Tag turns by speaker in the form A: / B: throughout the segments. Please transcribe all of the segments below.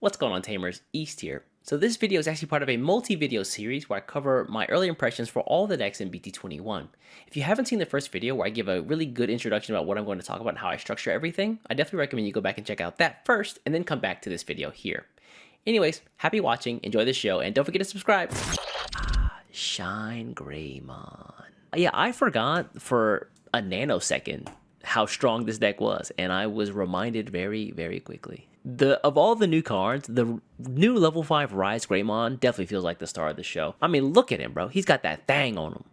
A: What's going on, Tamers? East here. So this video is actually part of a multi-video series where I cover my early impressions for all the decks in BT21. If you haven't seen the first video where I give a really good introduction about what I'm going to talk about and how I structure everything, I definitely recommend you go back and check out that first and then come back to this video here. Anyways, happy watching, enjoy the show, and don't forget to subscribe. ShineGreymon. Yeah, I forgot for a nanosecond how strong this deck was, and I was reminded very, very quickly. Of all the new cards, the new level 5 Rise Greymon definitely feels like the star of the show. I mean, look at him, bro. He's got that thing on him.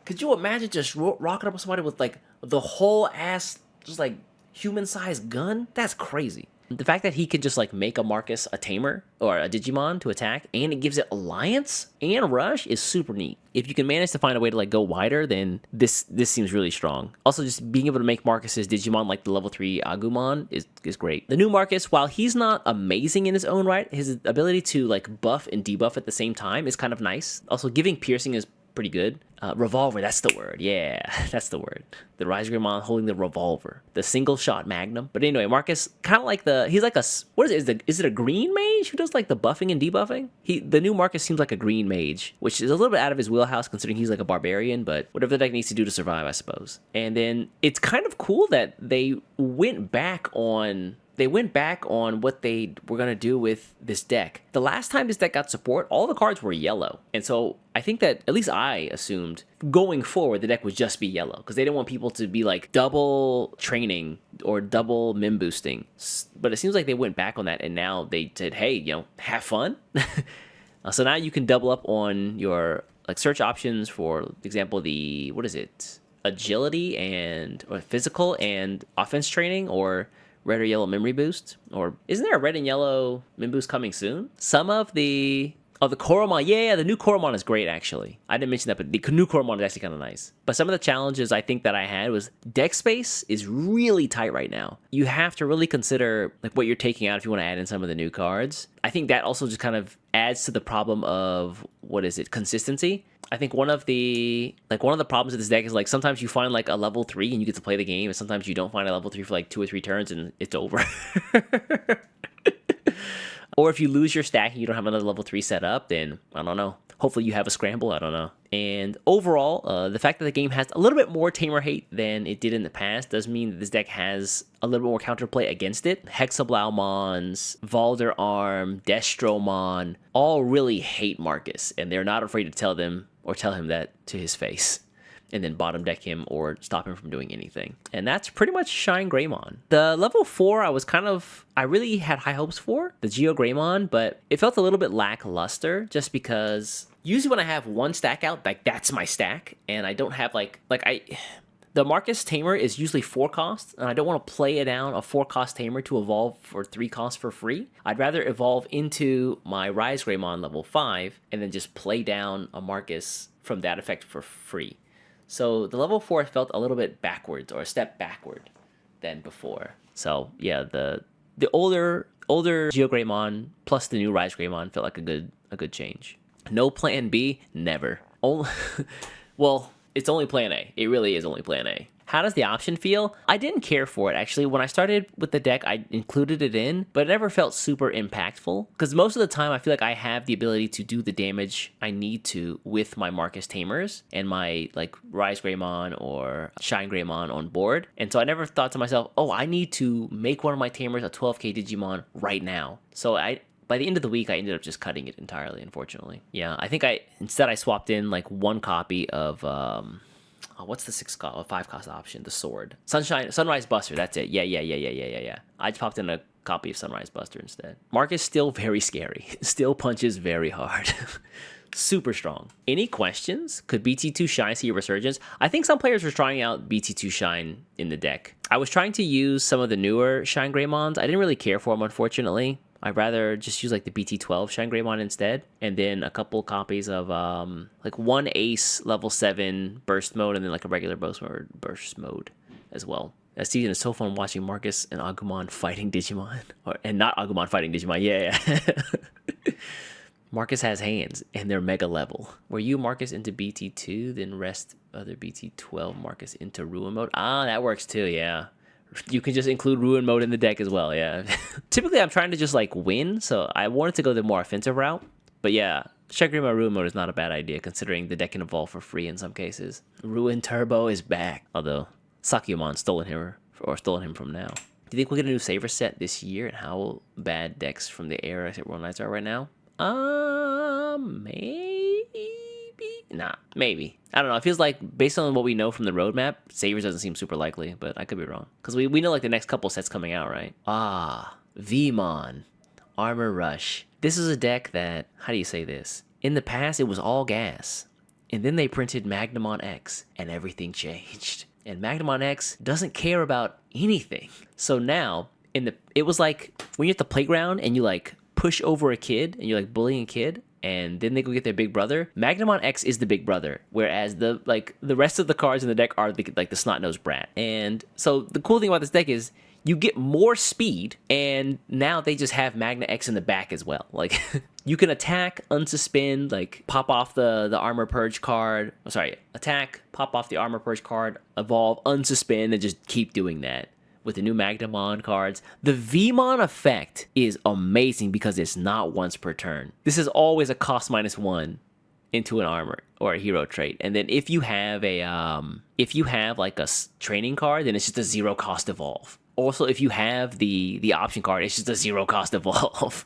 A: Could you imagine just rocking up with somebody with like the whole ass, just like human-sized gun? That's crazy. The fact that he can just like make a Marcus a tamer or a Digimon to attack, and it gives it Alliance and Rush is super neat. If you can manage to find a way to like go wider, then this seems really strong. Also, just being able to make Marcus's Digimon like the level 3 Agumon is great. The new Marcus, while he's not amazing in his own right, his ability to like buff and debuff at the same time is kind of nice. Also, giving piercing is pretty good. Revolver, that's the word. Yeah, that's the word. The Rise Greymon holding the revolver. The single shot magnum. But anyway, Marcus, kind of like he's like a, what is it? Is it a green mage who does like the buffing and debuffing? The new Marcus seems like a green mage, which is a little bit out of his wheelhouse considering he's like a barbarian, but whatever the deck needs to do to survive, I suppose. And then it's kind of cool that they went back on what they were going to do with this deck. The last time this deck got support, all the cards were yellow. And so I think that, at least I assumed, going forward, the deck would just be yellow. Because they didn't want people to be like double training or double mim boosting. But it seems like they went back on that and now they said, hey, you know, have fun. So now you can double up on your like search options for example, the, what is it? Agility and or physical and offense training, or red or yellow memory boost, or isn't there a red and yellow mim boost coming soon? Some of the Koromon, yeah, the new Koromon is great actually. I didn't mention that, but the new Koromon is actually kind of nice. But some of the challenges I think that I had was deck space is really tight right now. You have to really consider like what you're taking out if you want to add in some of the new cards. I think that also just kind of adds to the problem of, what is it, consistency. I think one of the problems with this deck is like sometimes you find like a level 3 and you get to play the game, and sometimes you don't find a level 3 for like 2 or 3 turns and it's over. Or if you lose your stack and you don't have another level 3 set up, then I don't know. Hopefully you have a scramble, I don't know. And overall, the fact that the game has a little bit more tamer hate than it did in the past does mean that this deck has a little bit more counterplay against it. Hexablaumons, Valderarm, Destromon, all really hate Marcus, and they're not afraid to tell him that to his face, and then bottom deck him or stop him from doing anything. And that's pretty much ShineGreymon. The level 4 I really had high hopes for, the GeoGreymon, but it felt a little bit lackluster just because usually when I have one stack out, like that's my stack, and I don't have the Marcus Tamer is usually 4 costs, and I don't want to play down a 4 cost Tamer to evolve for 3 costs for free. I'd rather evolve into my Rise Greymon level 5 and then just play down a Marcus from that effect for free. So the level 4 felt a little bit backwards, or a step backward than before. So yeah, the older GeoGreymon plus the new Rise Greymon felt like a good change. No plan B, never. Well, it's only plan A. It really is only plan A. How does the option feel? I didn't care for it, actually. When I started with the deck, I included it in, but it never felt super impactful. Because most of the time, I feel like I have the ability to do the damage I need to with my Marcus Tamers and my like Rise Greymon or ShineGreymon on board. And so I never thought to myself, oh, I need to make one of my Tamers a 12k Digimon right now. So by the end of the week, I ended up just cutting it entirely, unfortunately. Yeah, I think instead I swapped in like 1 copy of, what's the 5 cost option? The sword. Sunrise Buster, that's it. Yeah. I just popped in a copy of Sunrise Buster instead. Marcus still very scary. Still punches very hard. Super strong. Any questions? Could BT2 Shine see a resurgence? I think some players were trying out BT2 Shine in the deck. I was trying to use some of the newer ShineGreymons. I didn't really care for them, unfortunately. I'd rather just use like the BT12 ShineGreymon instead, and then a couple copies of like 1 Ace level 7 burst mode, and then like a regular burst mode as well. That season is so fun watching Marcus and Agumon fighting Digimon, and not Agumon fighting Digimon. Yeah. Marcus has hands, and they're mega level. Were you Marcus into BT2, then rest other BT12 Marcus into Ruin mode? Ah, that works too. Yeah. You can just include Ruin Mode in the deck as well, yeah. Typically, I'm trying to just, like, win, so I wanted to go the more offensive route. But yeah, ShineGreymon Ruin Mode is not a bad idea, considering the deck can evolve for free in some cases. Ruin Turbo is back, although Sakyamon stolen him from now. Do you think we'll get a new Saver set this year, and how bad decks from the era World Knights are right now? Maybe? Nah, maybe. I don't know. It feels like, based on what we know from the roadmap, Savers doesn't seem super likely, but I could be wrong. Because we know, like, the next couple sets coming out, right? Veemon Armor Rush. This is a deck that, how do you say this? In the past, it was all gas. And then they printed Magnamon X, and everything changed. And Magnamon X doesn't care about anything. So now, it was like when you're at the playground and you like push over a kid and you're like bullying a kid, and then they go get their big brother. Magnamon X is the big brother, whereas the rest of the cards in the deck are the snot-nosed brat. And so the cool thing about this deck is you get more speed, and now they just have Magna X in the back as well. Like, you can attack, unsuspend, like, pop off the Armor Purge card. Oh, sorry, attack, pop off the Armor Purge card, evolve, unsuspend, and just keep doing that with the new Magnamon cards. The Veemon effect is amazing because it's not once per turn. This is always a cost -1 into an armor or a hero trait. And then if you have like a training card, then it's just a 0 cost evolve. Also, if you have the option card, it's just a 0 cost evolve.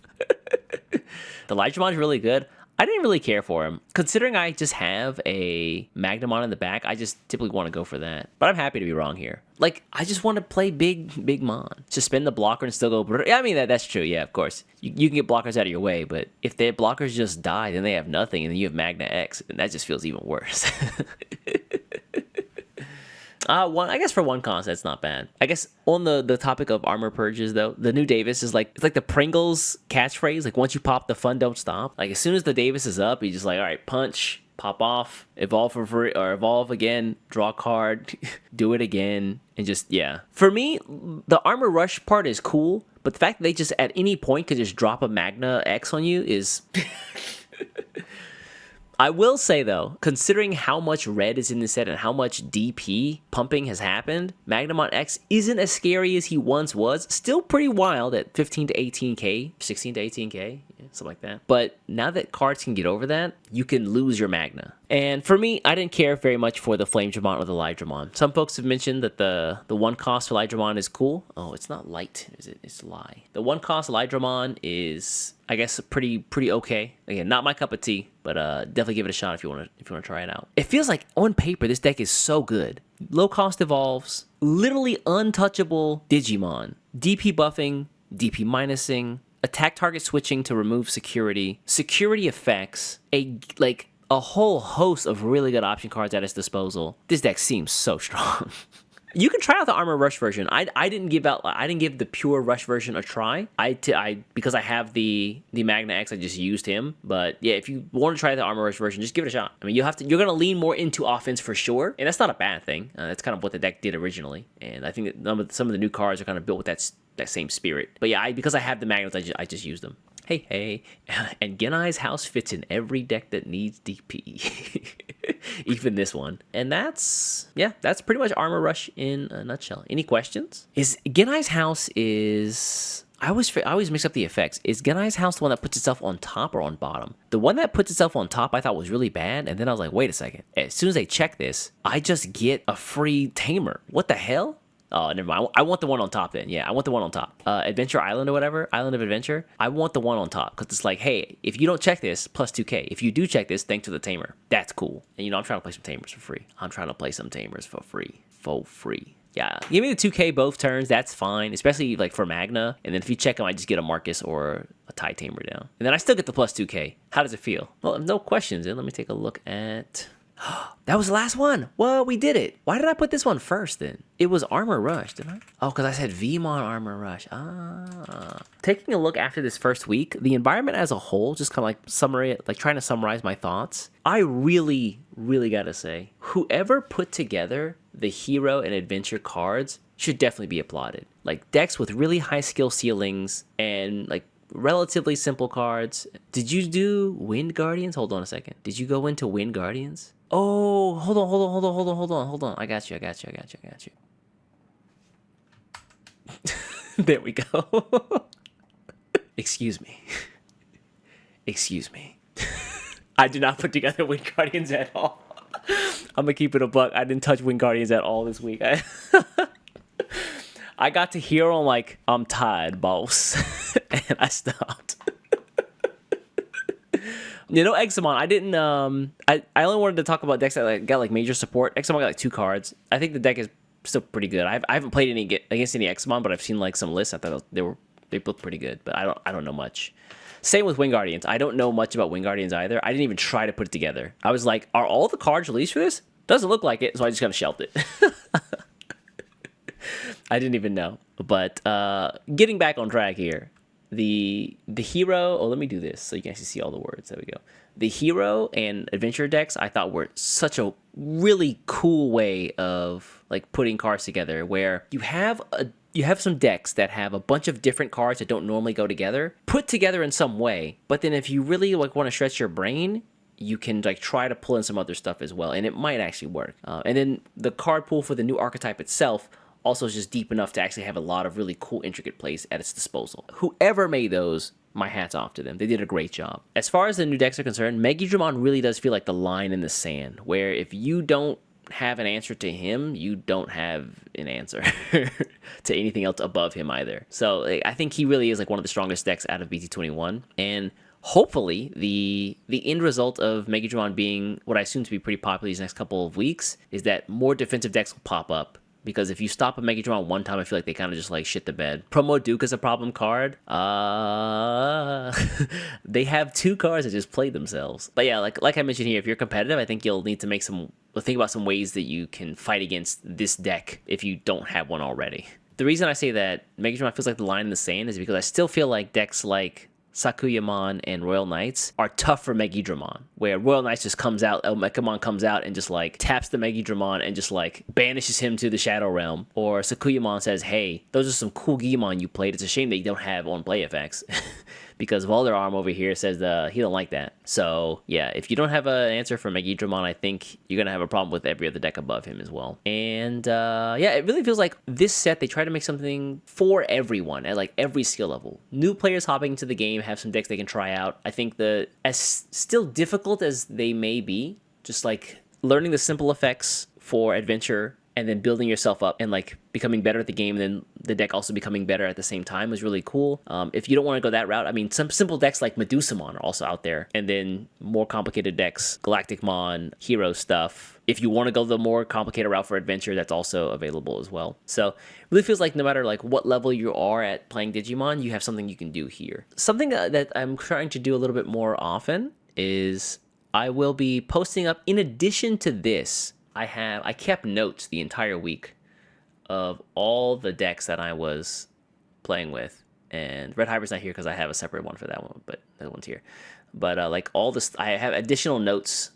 A: The Digimon is really good. I didn't really care for him. Considering I just have a Magnamon in the back, I just typically want to go for that. But I'm happy to be wrong here. Like, I just want to play big Mon. Suspend the blocker and still go... I mean, that's true, yeah, of course. You can get blockers out of your way, but if their blockers just die, then they have nothing, and then you have Magna X, and that just feels even worse. I guess for one cost, that's not bad. I guess on the topic of armor purges, though, the new Davis is like, it's like the Pringles catchphrase. Like, once you pop, the fun don't stop. Like, as soon as the Davis is up, you're just like, all right, punch, pop off, evolve for free, or evolve again, draw a card, do it again, and just, yeah. For me, the armor rush part is cool, but the fact that they just at any point could just drop a Magna X on you is... I will say, though, considering how much red is in this set and how much DP pumping has happened, Magnamon X isn't as scary as he once was. Still pretty wild at 15 to 18k, 16 to 18k, yeah, something like that. But now that cards can get over that, you can lose your Magna. And for me, I didn't care very much for the Flame Dramon or the Lydramon. Some folks have mentioned that the one cost for Lydramon is cool. Oh, it's not light, is it? It's Lie. The one cost Lydramon is, I guess, pretty okay. Again, not my cup of tea, but definitely give it a shot if you want to try it out. It feels like on paper this deck is so good. Low cost evolves, literally untouchable Digimon, DP buffing, DP minusing, attack target switching to remove security effects, a whole host of really good option cards at its disposal. This deck seems so strong. You can try out the Armor Rush version. I didn't give the pure Rush version a try. Because I have the Magna X, I just used him. But yeah, if you want to try the Armor Rush version, just give it a shot. I mean, you're gonna lean more into offense for sure, and that's not a bad thing. That's kind of what the deck did originally, and I think that some of the new cards are kind of built with that same spirit. But yeah, because I have the Magnets, I just used them. Hey, and Genai's house fits in every deck that needs DP. Even this one. And that's pretty much Armor Rush in a nutshell. Any questions? Genai's house is... I always mix up the effects. Is Genai's house the one that puts itself on top or on bottom? The one that puts itself on top I thought was really bad, and then I was like, wait a second. As soon as they check this, I just get a free Tamer. What the hell? Oh, never mind. I want the one on top then. Yeah, I want the one on top. Adventure Island or whatever, Island of Adventure. I want the one on top because it's like, hey, if you don't check this, plus 2k. If you do check this, thanks to the Tamer. That's cool. And I'm trying to play some Tamers for free. For free. Yeah, give me the 2k both turns. That's fine, especially like for Magna. And then if you check them, I just get a Marcus or a Tide Tamer down. And then I still get the plus 2k. How does it feel? Well, no questions. Then let me take a look at... That was the last one. Well, we did it. Why did I put this one first then? It was Armor Rush, didn't I? Oh, because I said Veemon Armor Rush. Taking a look after this first week, the environment as a whole, just kind of trying to summarize my thoughts. I really, really gotta say, whoever put together the hero and adventure cards should definitely be applauded. Like decks with really high skill ceilings and like relatively simple cards. Did you do Wind Guardians? Hold on a second. Did you go into Wind Guardians? Oh, hold on. I got you. There we go. Excuse me. Excuse me. I did not put together Wind Guardians at all. I'm gonna keep it a buck. I didn't touch Wind Guardians at all this week. I got to hero, I'm like, I'm tired, boss. And I stopped. You know, Xamon, I didn't, I only wanted to talk about decks that got major support. Xamon got 2 cards. I think the deck is still pretty good. I haven't played against any Xamon, but I've seen some lists. I thought they both pretty good, but I don't know much. Same with Wind Guardians. I don't know much about Wind Guardians either. I didn't even try to put it together. I was like, are all the cards released for this? Doesn't look like it, so I just kind of shelved it. I didn't even know. But getting back on track here, the hero. Oh, let me do this so you can actually see all the words. There we go. The hero and adventure decks I thought were such a really cool way of putting cards together, where you have some decks that have a bunch of different cards that don't normally go together, put together in some way. But then if you really want to stretch your brain, you can try to pull in some other stuff as well, and it might actually work. And then the card pool for the new archetype itself also is just deep enough to actually have a lot of really cool, intricate plays at its disposal. Whoever made those, my hat's off to them. They did a great job. As far as the new decks are concerned, Digimon really does feel like the line in the sand, where if you don't have an answer to him, you don't have an answer to anything else above him either. So I think he really is one of the strongest decks out of BT21, and hopefully the end result of Digimon being what I assume to be pretty popular these next couple of weeks is that more defensive decks will pop up. Because if you stop a Digimon one time, I feel like they kind of just shit the bed. Promo Duke is a problem card. They have 2 cards that just play themselves. But yeah, like I mentioned here, if you're competitive, think about some ways that you can fight against this deck if you don't have one already. The reason I say that Digimon feels like the line in the sand is because I still feel like decks like Sakuyamon and Royal Knights are tough for Megidramon, where Royal Knights just comes out, Mekamon comes out and just taps the Megidramon and just banishes him to the Shadow Realm. Or Sakuyamon says, hey, those are some cool Gimon you played. It's a shame that you don't have on play effects. Because Valder Arm over here says he don't like that. So yeah, if you don't have an answer for Megidramon, I think you're gonna have a problem with every other deck above him as well. And yeah, it really feels like this set they try to make something for everyone at every skill level. New players hopping into the game have some decks they can try out. I think as still difficult as they may be, just learning the simple effects for adventure and then building yourself up and becoming better at the game, and then the deck also becoming better at the same time was really cool. If you don't want to go that route, some simple decks like Medusamon are also out there, and then more complicated decks, Galacticmon, Hero stuff. If you want to go the more complicated route for adventure, that's also available as well. So it really feels like no matter what level you are at playing Digimon, you have something you can do here. Something that I'm trying to do a little bit more often is I will be posting up, in addition to this, I kept notes the entire week of all the decks that I was playing with, and Red Hybrid's not here because I have a separate one for that one, but that one's here. But all this, I have additional notes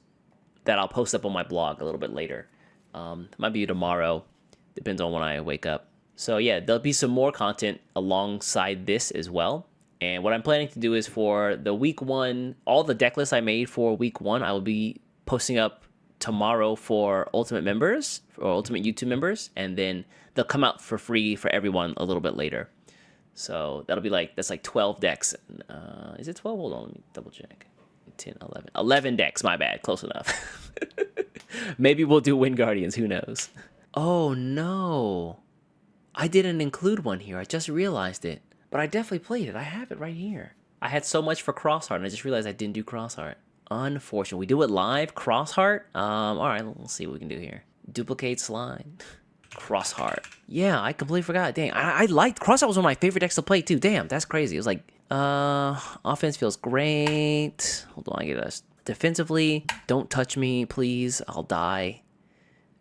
A: that I'll post up on my blog a little bit later. It might be tomorrow, depends on when I wake up. So yeah, there'll be some more content alongside this as well. And what I'm planning to do is for the week 1, all the deck lists I made for week 1, I will be posting up tomorrow for Ultimate members or Ultimate YouTube members, and then they'll come out for free for everyone a little bit later. So that'll be that's 12 decks. Is it 12? Hold on, let me double check. 10, 11 decks, my bad, close enough. Maybe we'll do Wind Guardians, who knows. Oh no, I didn't include one here. I just realized it, but I definitely played it. I have it right here. I had so much for Crossheart, and I just realized I didn't do Crossheart. Unfortunate. We do it live. Crossheart. All right, let's see what we can do here. Duplicate slide. Crossheart. Yeah, I completely forgot. Dang, I liked Crossheart. Was one of my favorite decks to play too. Damn, that's crazy. It was offense feels great. Hold on, I get us defensively. Don't touch me, please. I'll die.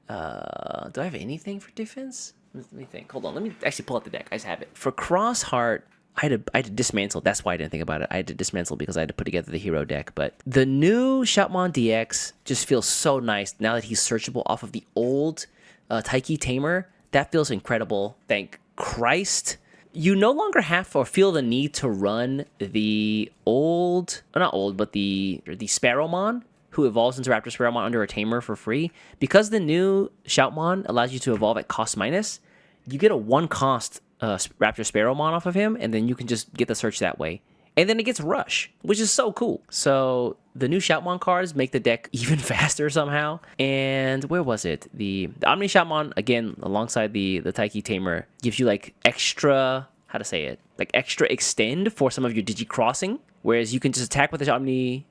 A: Do I have anything for defense? Let me think. Hold on. Let me actually pull out the deck. I just have it for Crossheart. I had to dismantle. That's why I didn't think about it. I had to dismantle because I had to put together the hero deck. But the new Shoutmon DX just feels so nice now that he's searchable off of the old Taiki Tamer. That feels incredible. Thank Christ. You no longer have or feel the need to run the not old, but the Sparrowmon, who evolves into Raptor Sparrowmon under a Tamer for free. Because the new Shoutmon allows you to evolve at cost minus, you get a 1 cost Raptor Sparrowmon off of him, and then you can just get the search that way. And then it gets Rush, which is so cool. So the new Shoutmon cards make the deck even faster somehow. And where was it? The Omni Shoutmon, again, alongside the Taiki Tamer, gives you like extra, how to say it? Like extra extend for some of your Digi Crossing. Whereas you can just attack with the Omni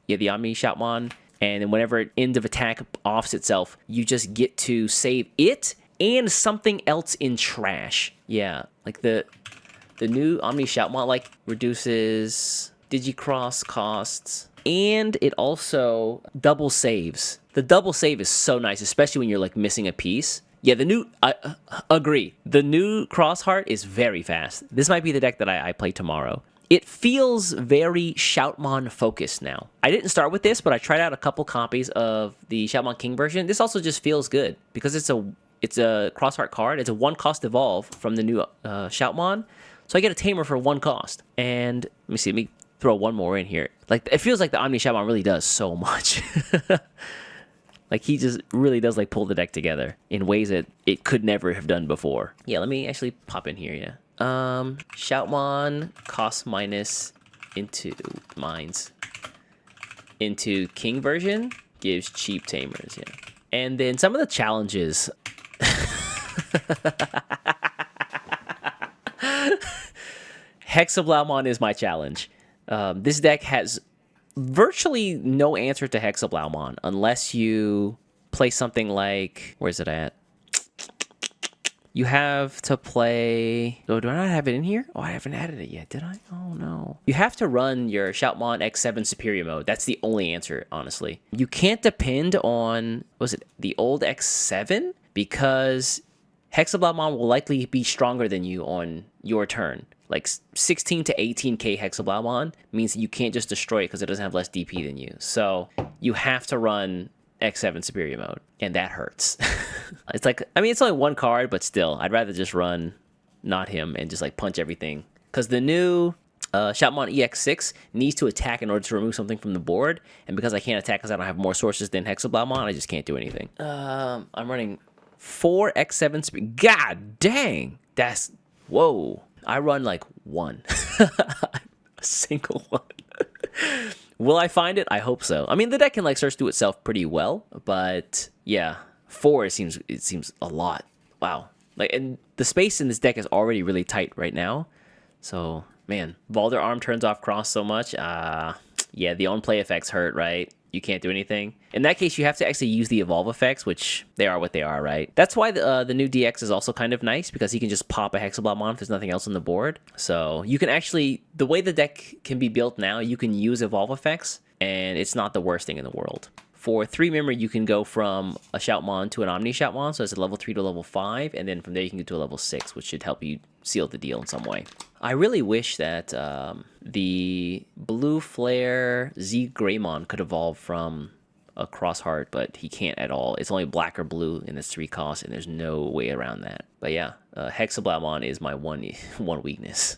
A: Shoutmon. And then whenever end of attack offs itself, you just get to save it and something else in trash. Yeah, like the new Omni Shoutmon like reduces Digicross costs, and it also double saves. The double save is so nice, especially when you're like missing a piece. Yeah, I agree. The new Xros Heart is very fast. This might be the deck that I play tomorrow. It feels very Shoutmon focused now. I didn't start with this, but I tried out a couple copies of the Shoutmon King version. This also just feels good because it's a Xros Heart card. It's a 1-cost evolve from the new Shoutmon. So I get a Tamer for 1 cost. And let me throw one more in here. Like, it feels like the Omni Shoutmon really does so much. Like, he just really does like pull the deck together in ways that it could never have done before. Yeah, let me actually pop in here, yeah. Shoutmon cost minus into mines. Into King version gives cheap Tamers, yeah. And then some of the challenges. Hexablaumon is my challenge. This deck has virtually no answer to Hexablaumon unless you play something like... Where's it at? You have to play... Oh, do I not have it in here? Oh, I haven't added it yet, did I? Oh, no. You have to run your Shoutmon X7 Superior Mode. That's the only answer, honestly. You can't depend on... Was it the old X7? Because Hexablaumon will likely be stronger than you on your turn. Like 16 to 18k Hexablaumon means that you can't just destroy it because it doesn't have less DP than you. So you have to run X7 Superior Mode, and that hurts. It's like, I mean, it's only 1 card, but still, I'd rather just run not him and just like punch everything. Because the new Shoutmon EX6 needs to attack in order to remove something from the board, and because I can't attack because I don't have more sources than Hexablaumon, I just can't do anything. I'm running 4 X7 Superior. God dang! That's, whoa. I run like 1. A single one. Will I find it? I hope so. I mean, the deck can like search through itself pretty well, but yeah, 4 it seems a lot. Wow. Like, and the space in this deck is already really tight right now. So, man, Valder Arm turns off Cross so much. Yeah, the on-play effects hurt, right? You can't do anything. In that case, you have to actually use the evolve effects, which they are what they are, right? That's why the new DX is also kind of nice, because he can just pop a Hexablaumon if there's nothing else on the board. So you can actually, the way the deck can be built now, you can use evolve effects, and it's not the worst thing in the world. For 3 memory, you can go from a Shoutmon to an Omni Shoutmon, so it's a level 3 to level 5, and then from there you can get to a level 6, which should help you seal the deal in some way. I really wish that the Blue Flare ShineGreymon could evolve from a Xros Heart, but he can't at all. It's only black or blue in its 3 costs, and there's no way around that. But yeah, Hexablaumon is my one weakness.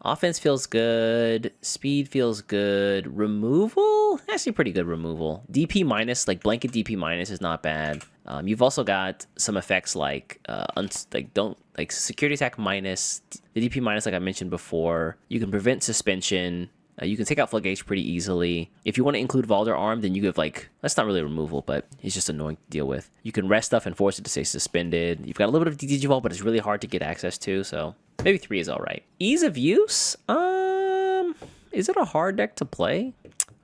A: Offense feels good. Speed feels good. Removal? Actually pretty good removal. DP minus, like blanket DP minus is not bad. You've also got some effects like security attack minus, the DP minus like I mentioned before. You can prevent suspension. You can take out Floodgates pretty easily. If you want to include Valder Arm, then you give like, that's not really removal, but it's just annoying to deal with. You can rest stuff and force it to stay suspended. You've got a little bit of Digivolve, but it's really hard to get access to, so maybe 3 is all right. Ease of use? Is it a hard deck to play?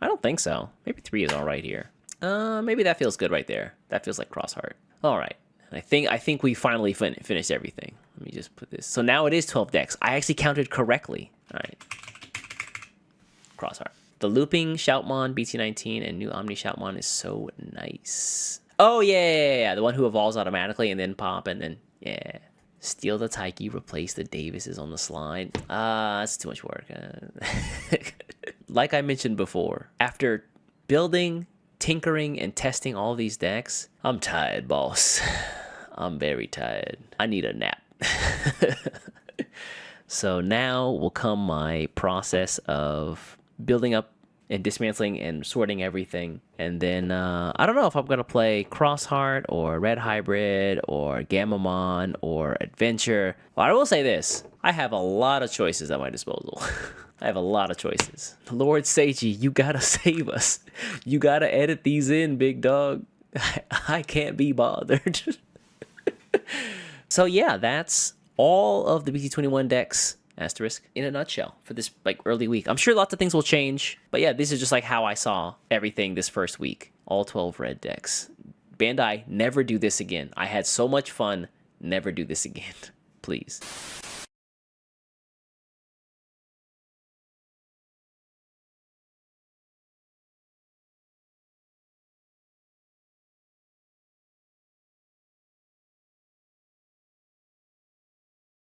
A: I don't think so. Maybe 3 is all right here. Maybe that feels good right there. That feels like Xros Heart. All right. I think we finally finished everything. Let me just put this. So now it is 12 decks. I actually counted correctly. All right. Xros Heart. The looping Shoutmon, BT21, and new Omni Shoutmon is so nice. Oh, yeah. The one who evolves automatically and then pop and then, yeah. Steal the Taiki, replace the Davises on the slide. That's too much work. Like I mentioned before, after building, tinkering, and testing all these decks, I'm tired, boss. I'm very tired. I need a nap. So now will come my process of building up and dismantling and sorting everything. And then I don't know if I'm gonna play Xros Heart or Red Hybrid or Gamamon or Adventure. Well, I will say this: I have a lot of choices at my disposal. I have a lot of choices. Lord Seiji, you gotta save us. You gotta edit these in, big dog. I can't be bothered. So yeah, that's all of the BT21 decks asterisk in a nutshell for this like early week. I'm sure lots of things will change, but yeah, this is just like how I saw everything this first week. All 12 red decks. Bandai, never do this again. I had so much fun. Never do this again, please.